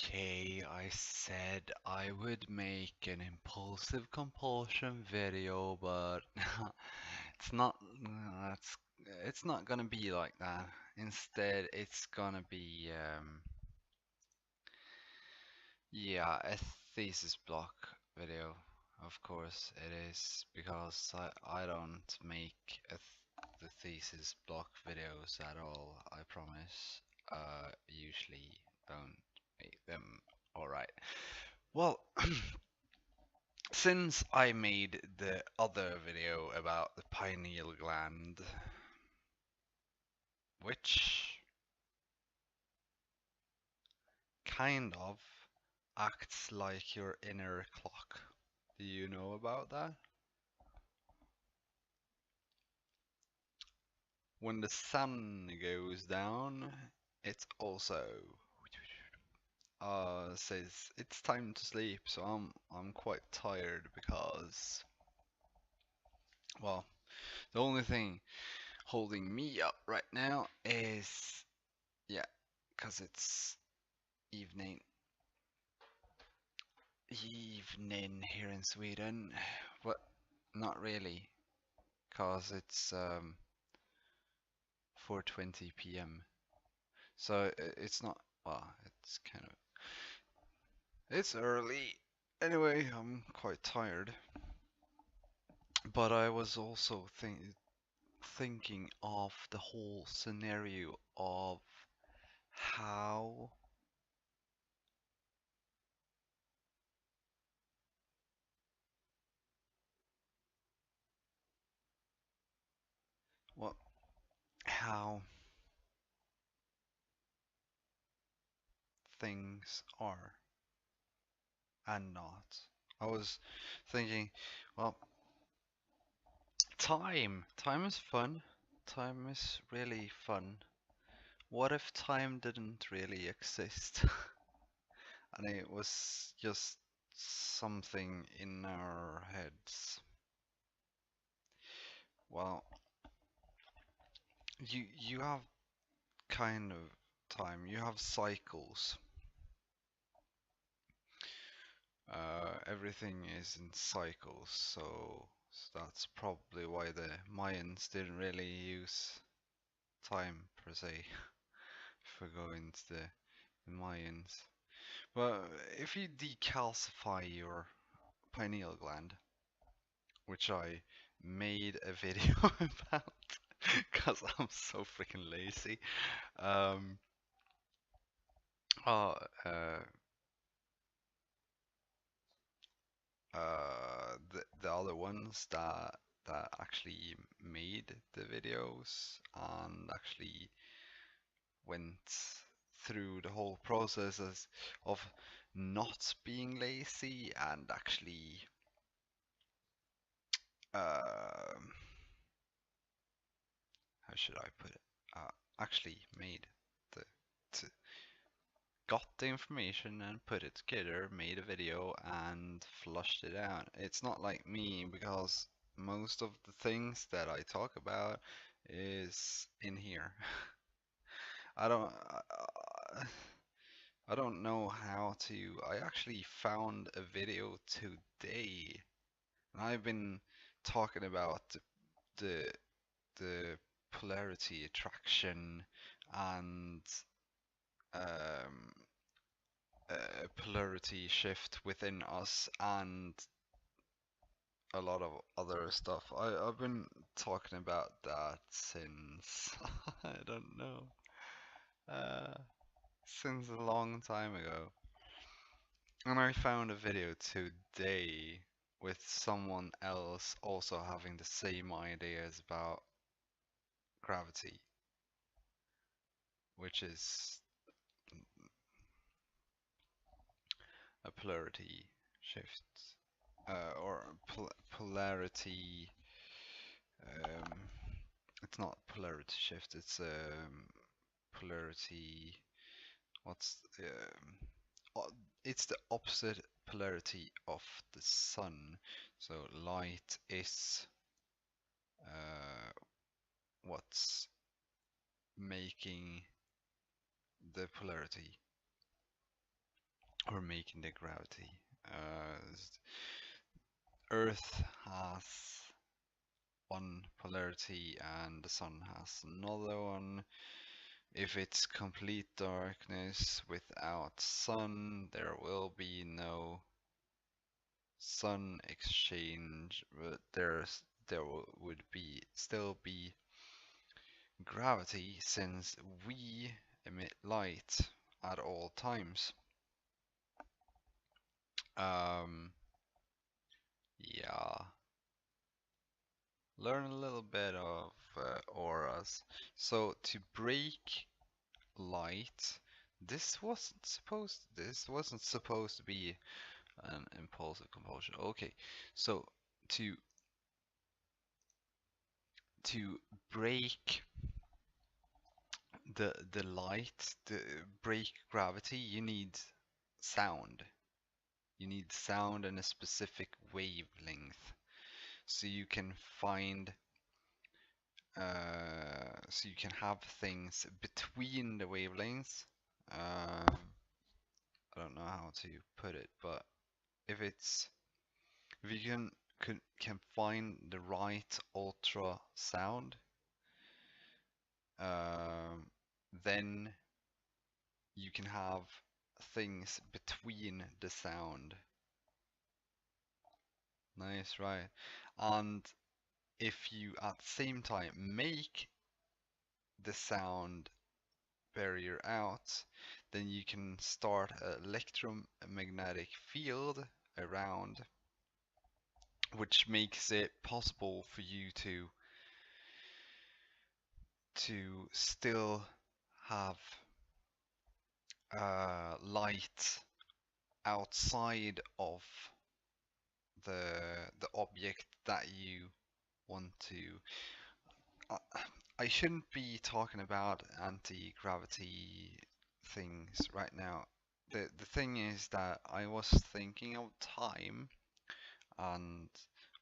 Okay, I said I would make an impulsive compulsion video, but it's not. It's not gonna be like that. Instead, it's gonna be yeah, a thesis block video. Of course, it is because I don't make the thesis block videos at all. I promise. Usually don't make them. All right. Well, since I made the other video about the pineal gland, which kind of acts like your inner clock. Do you know about that? When the sun goes down, it also says it's time to sleep. So I'm quite tired because, well, the only thing holding me up right now is, yeah, because it's evening evening here in Sweden, but not really, cause it's 4:20 p.m. So it's not, well, it's kind of, it's early. Anyway, I'm quite tired, but I was also thinking of the whole scenario of how, what, how things are and not. I was thinking, well, time is fun. Time is really fun. What if time didn't really exist and it was just something in our heads? Well, you have kind of time. You have cycles. Everything is in cycles, so that's probably why the Mayans didn't really use time per se. If we go into the Mayans. But if you decalcify your pineal gland, which I made a video about because I'm so freaking lazy. Um, uh, uh, the other ones that actually made the videos and actually went through the whole processes of not being lazy and actually um, how should I put it? Actually made the t got the information and put it together, made a video and flushed it out. It's not like me because most of the things that I talk about is in here. I don't I don't know how to. I actually found a video today and I've been talking about the the polarity attraction and um, polarity shift within us and a lot of other stuff. I've been talking about that since I don't know, uh, since a long time ago. And I found a video today with someone else also having the same ideas about gravity, which is a polarity shift or polarity. Um, it's not polarity shift. It's polarity. What's it's the opposite polarity of the sun. So light is what's making the polarity. or making the gravity. Earth has one polarity and the sun has another one. If it's complete darkness without sun, there will be no sun exchange, but would be still be gravity since we emit light at all times. Um, yeah, learn a little bit of auras. So to break light, this wasn't supposed to be an impulsive compulsion. Okay, so to to break the light, the break gravity, you need sound. You need sound and a specific wavelength. So you can find so you can have things between the wavelengths. I don't know how to put it, but if it's if you can find the right ultra sound, then you can have things between the sound. Nice, right? And if you at the same time make the sound barrier out, then you can start an electromagnetic field around, which makes it possible for you to still have light outside of the object that you want to. Uh, I shouldn't be talking about anti-gravity things right now. The thing is that I was thinking of time, and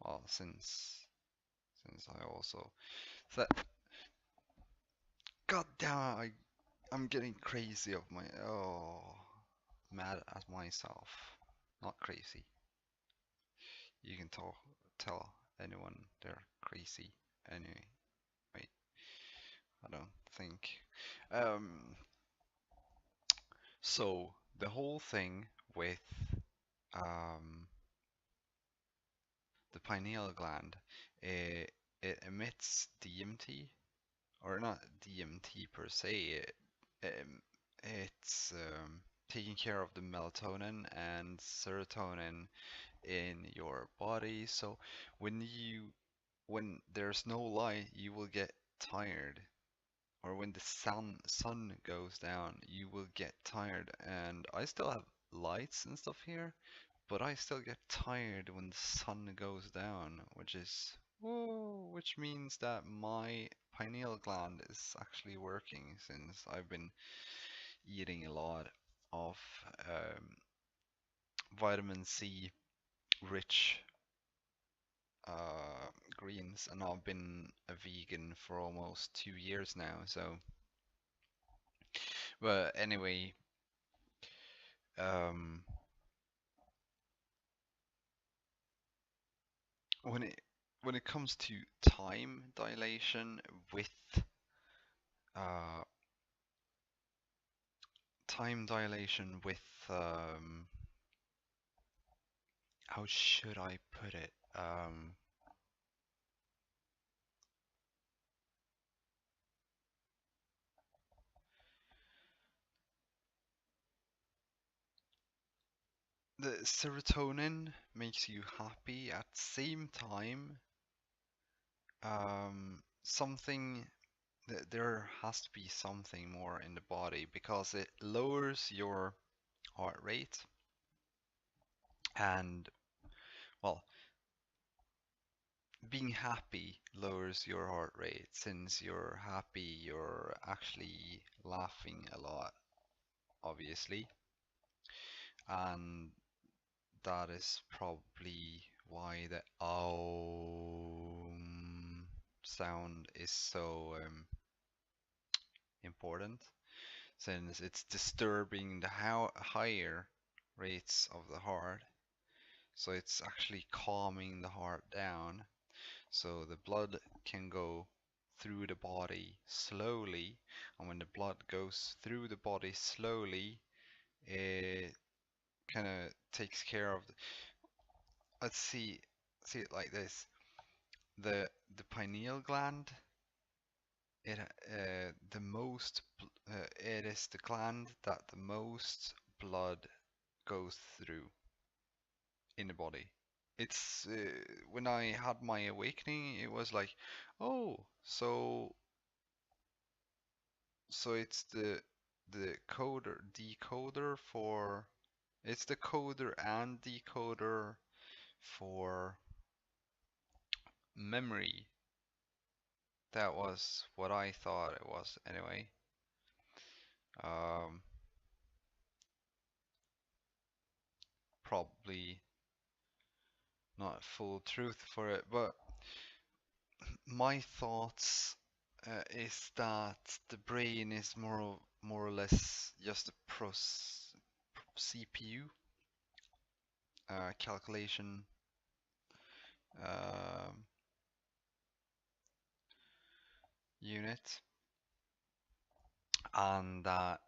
well, since I also that God damn it, I'm getting crazy of my mad at myself. Not crazy. You can tell anyone they're crazy anyway. Wait, I don't think. Um, so the whole thing with um, the pineal gland, it emits DMT, or not DMT per se. It's taking care of the melatonin and serotonin in your body. So when there's no light, you will get tired, or when the sun goes down, you will get tired. And I still have lights and stuff here, but I still get tired when the sun goes down, which is whoa, which means that my pineal gland is actually working since I've been eating a lot of vitamin C rich greens, and I've been a vegan for almost 2 years now. So, but anyway, um, when it comes to time dilation with uh, time dilation with how should I put it? The serotonin makes you happy at the same time. Something there has to be something more in the body because it lowers your heart rate, and well, being happy lowers your heart rate. Since you're happy, you're actually laughing a lot, obviously, and that is probably why the sound is so important, since it's disturbing the higher rates of the heart. So it's actually calming the heart down. So the blood can go through the body slowly. And when the blood goes through the body slowly, it kind of takes care of let's see it like this. The pineal gland, it is the gland that the most blood goes through in the body. It's when I had my awakening, it was like, oh, so it's the decoder for it's the coder and decoder for memory. That was what I thought it was anyway. Um, Probably not full truth for it, but my thoughts is that the brain is more or less just a CPU calculation um unit, and that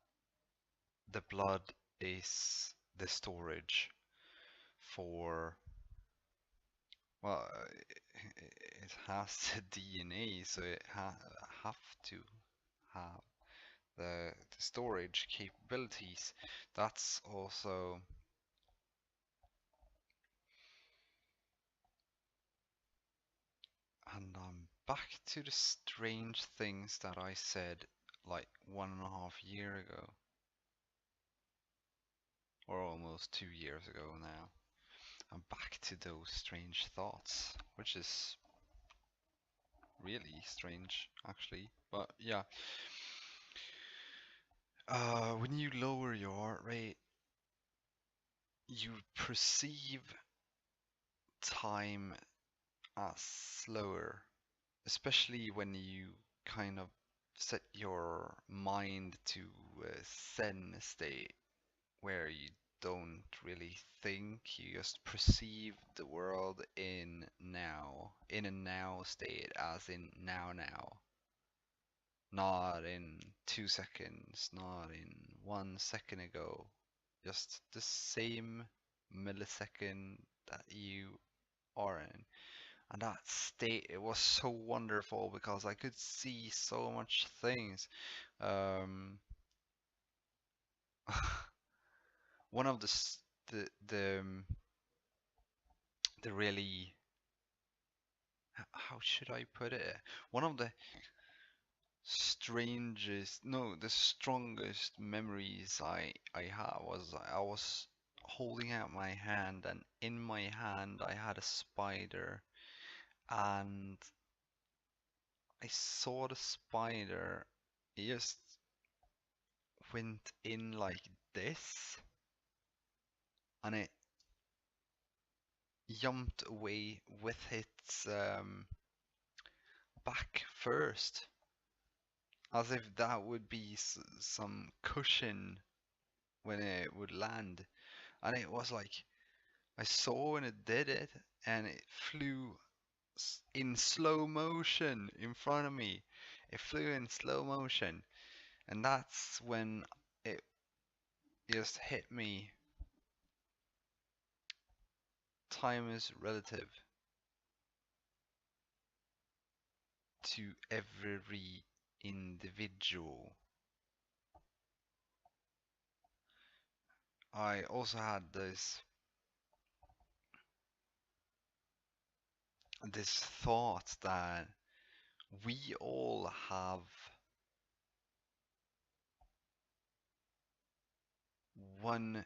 the blood is the storage for, well, it has the DNA, so it have to have the storage capabilities. That's also, and I'm back to the strange things that I said like 1.5 year ago, or almost 2 years ago now. I'm back to those strange thoughts, which is really strange actually. But yeah, when you lower your heart rate, you perceive time as slower, especially when you kind of set your mind to a Zen state where you don't really think, you just perceive the world in a now state, as in now, not in 2 seconds, not in 1 second ago, just the same millisecond that you are in. And that state, it was so wonderful because I could see so much things. Um, one of the the um, the really, how should I put it? One of the strangest, no, the strongest memories I had was I was holding out my hand, and in my hand I had a spider, and I saw the spider. It just went in like this, and it jumped away with its back first, as if that would be some cushion when it would land. And it was like, I saw when it did it, and it flew in slow motion in front of me. It flew in slow motion, and that's when it just hit me. Time is relative to every individual. I also had this thought that we all have one,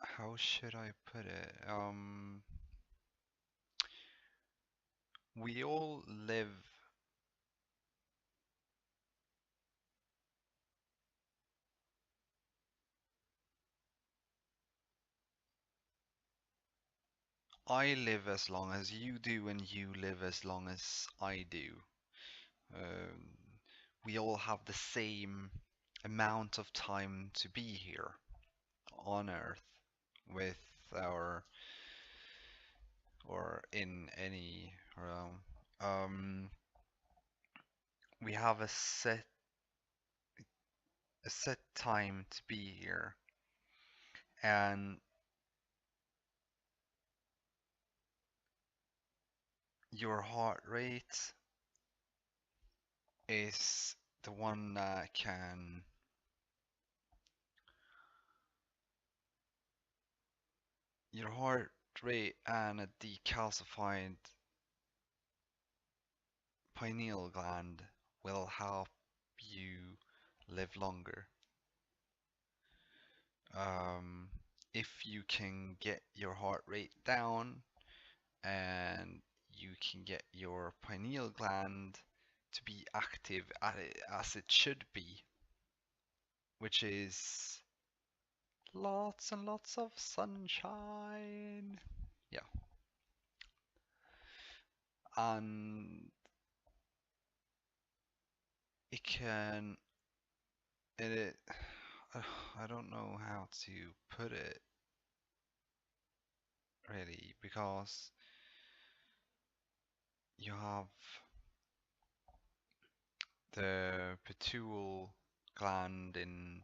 how should I put it? We all live, I live as long as you do, and you live as long as I do. Um, we all have the same amount of time to be here on Earth with our or in any realm. We have a set time to be here, and your heart rate is the one that can your heart rate and a decalcified pineal gland will help you live longer. Um, if you can get your heart rate down and you can get your pineal gland to be active as it should be, which is lots and lots of sunshine. Yeah. And it can it I don't know how to put it really, because you have the pituitary gland in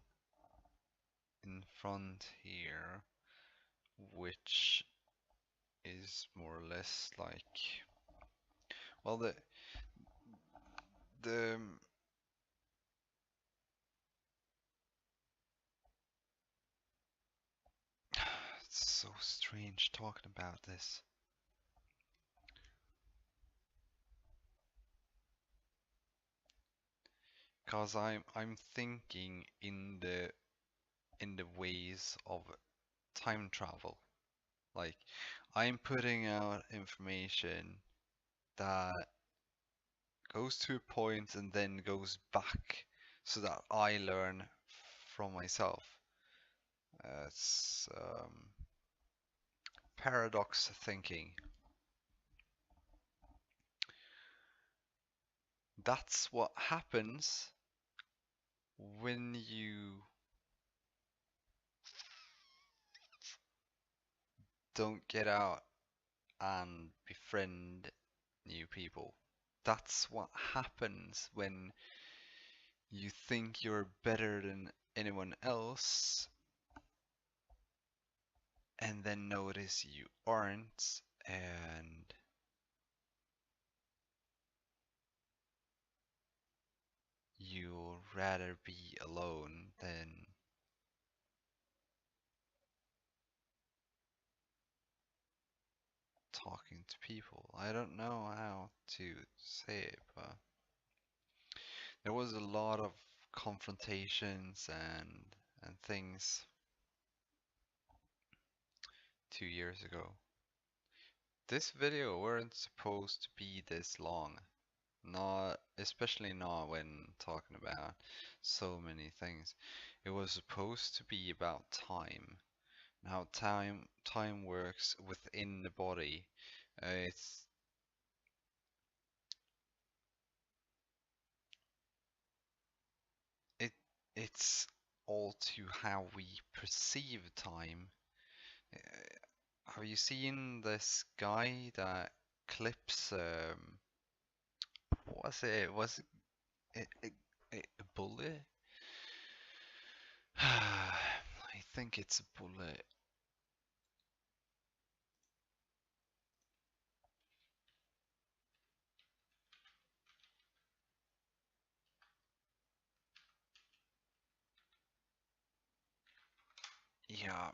front here, which is more or less like, well, the it's so strange talking about this. Because I'm thinking in the ways of time travel. Like, I'm putting out information that goes to a point and then goes back so that I learn from myself. It's paradox thinking. That's what happens when you don't get out and befriend new people. That's what happens when you think you're better than anyone else and then notice you aren't, and you'll rather be alone than talking to people. I don't know how to say it, but there was a lot of confrontations and things 2 years ago. This video weren't supposed to be this long. Not, especially not when talking about so many things. It was supposed to be about time, and how time works within the body. It's it it's all to how we perceive time. Have you seen this guy that clips what was it? Was it a bullet? I think it's a bullet. Yeah.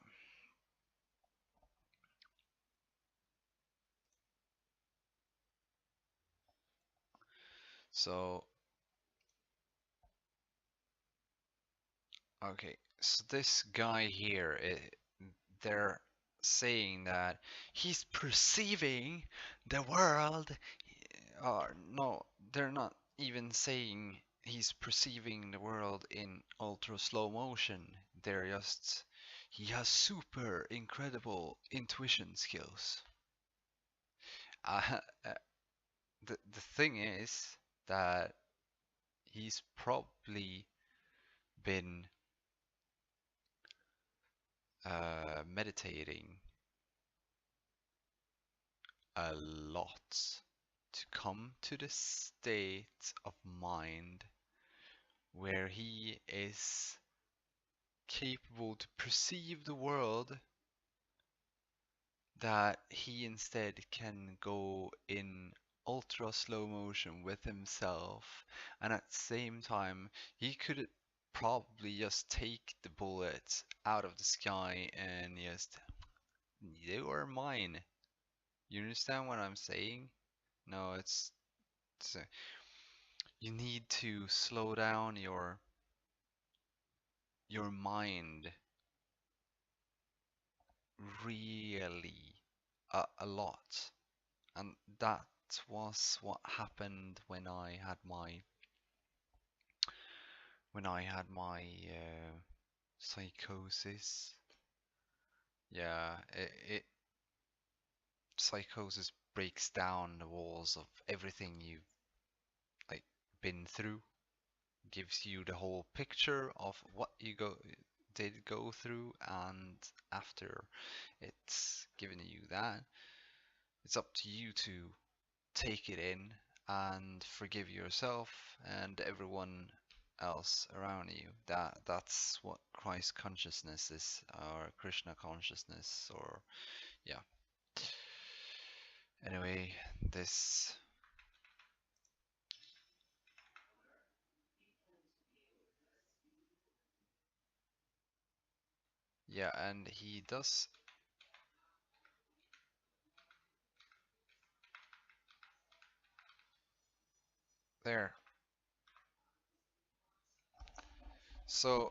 So, okay. So this guy here, they're saying that he's perceiving the world. Or no, they're not even saying he's perceiving the world in ultra slow motion. They're just, he has super incredible intuition skills. Uh, the thing is that he's probably been meditating a lot to come to the state of mind where he is capable to perceive the world, that he instead can go in ultra slow motion with himself, and at the same time he could probably just take the bullet out of the sky and just, they were mine. You understand what I'm saying? No, it's you need to slow down your mind really a lot. And that was what happened when I had my psychosis. Yeah, it psychosis breaks down the walls of everything you've like been through, gives you the whole picture of what you did go through, and after it's given you that, it's up to you to take it in and forgive yourself and everyone else around you. That's what Christ consciousness is, or Krishna consciousness, or yeah. Anyway, this yeah, and he does there. So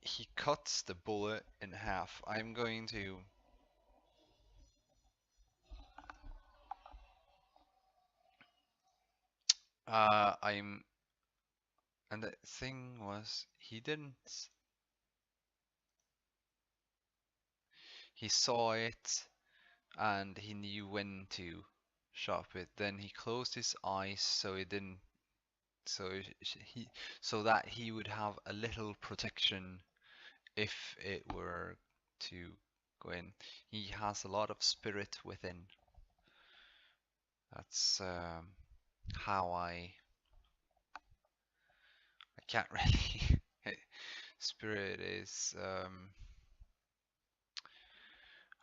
he cuts the bullet in half. I'm going to I'm and the thing was he saw it and he knew when to shop it. Then he closed his eyes so he didn't, so he so that he would have a little protection if it were to go in. He has a lot of spirit within. That's how I can't really. Spirit is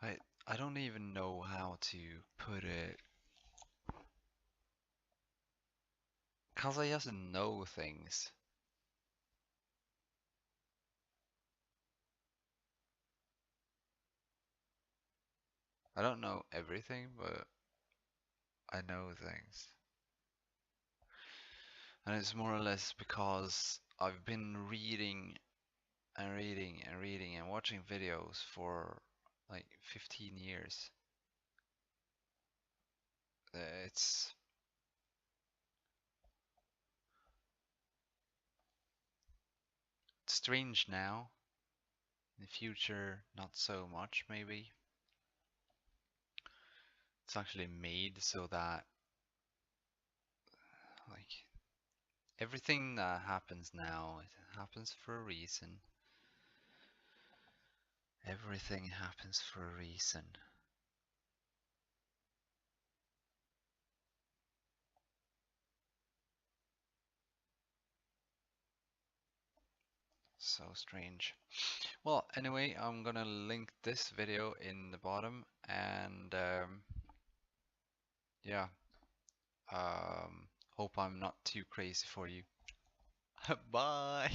I I don't even know how to put it, cause I just know things. I don't know everything, but I know things. And it's more or less because I've been reading and reading and reading and watching videos for like 15 years. It's strange now. In the future, not so much, maybe. It's actually made so that, like, everything that happens now, it happens for a reason. Everything happens for a reason. So strange. Well, anyway, I'm gonna link this video in the bottom, and yeah, hope I'm not too crazy for you. Bye.